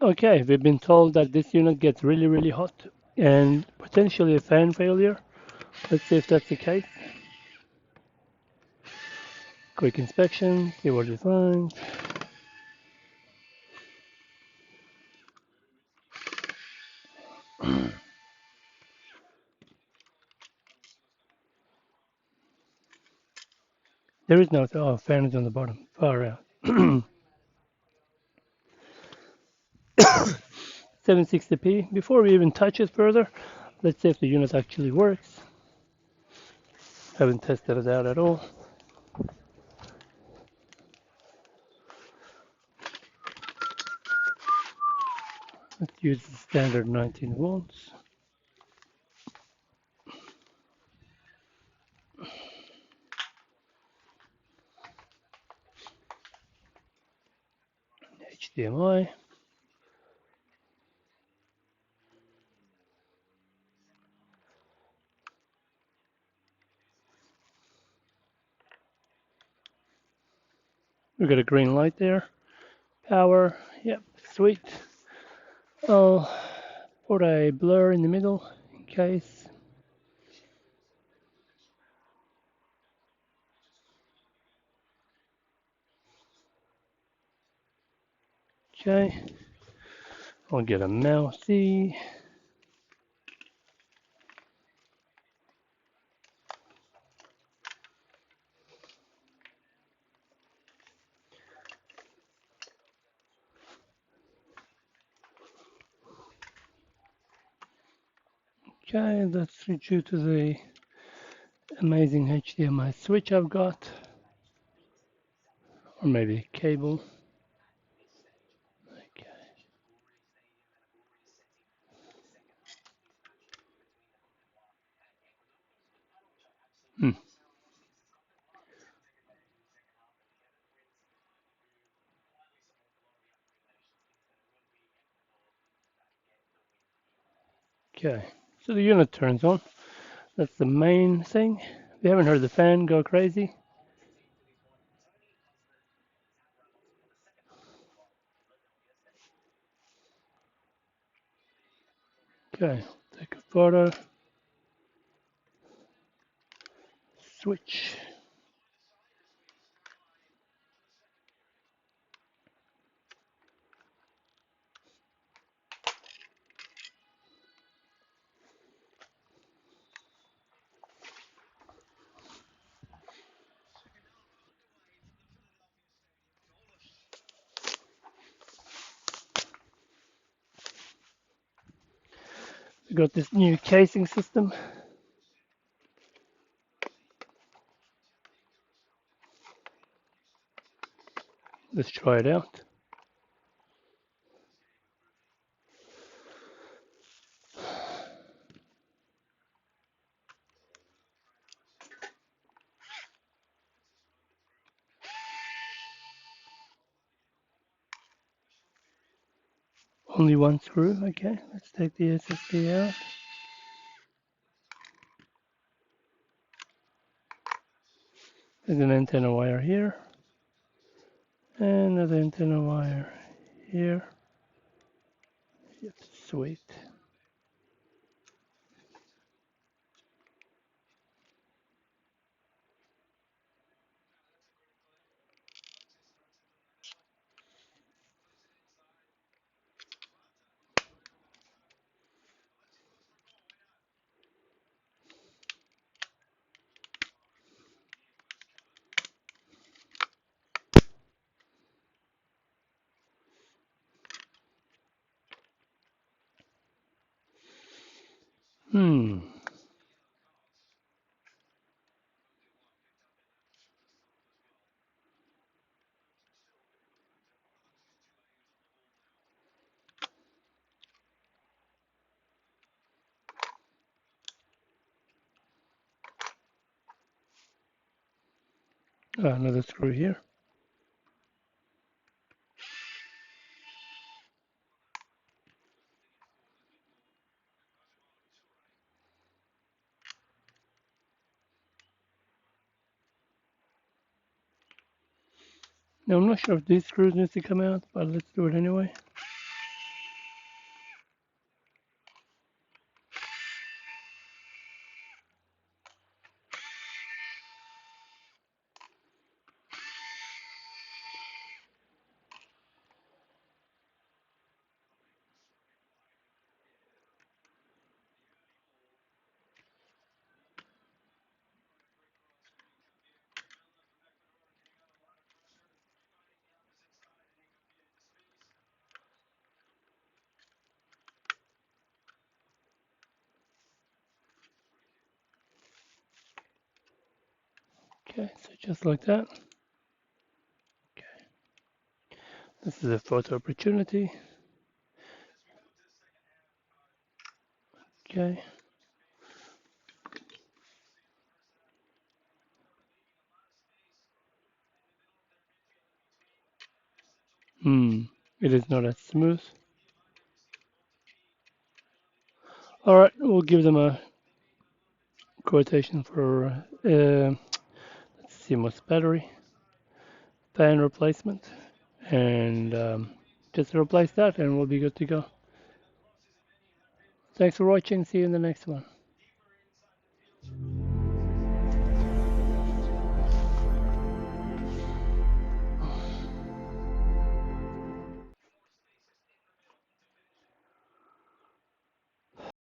Okay, we've been told that this unit gets really, really hot and potentially a fan failure. Let's see if that's the case. Quick inspection, see what we find. There is no, oh, fan is on the bottom, far out. 760p. Before we even touch it further, let's see if the unit actually works. Haven't tested it out at all. Let's use the standard 19 volts. HDMI. We got a green light there. Power, yep, sweet. I'll put a blur in the middle in case. Okay, I'll get a mousey. Okay, that's due to the amazing HDMI switch I've got, or maybe cable. Okay. Hmm. Okay, so the unit turns on. That's the main thing. We haven't heard the fan go crazy. Okay, take a photo. Switch. We got this new casing system. Let's try it out. Only one screw. Okay, let's take the SSD out. There's an antenna wire here. And another antenna wire here. Yep, sweet. Another screw here. Now I'm not sure if these screws need to come out, but let's do it anyway. Okay, so just like that. Okay, this is a photo opportunity. Okay. It is not as smooth. All right, we'll give them a quotation for CMOS battery, fan replacement, and just replace that and we'll be good to go. Thanks for watching. See you in the next one.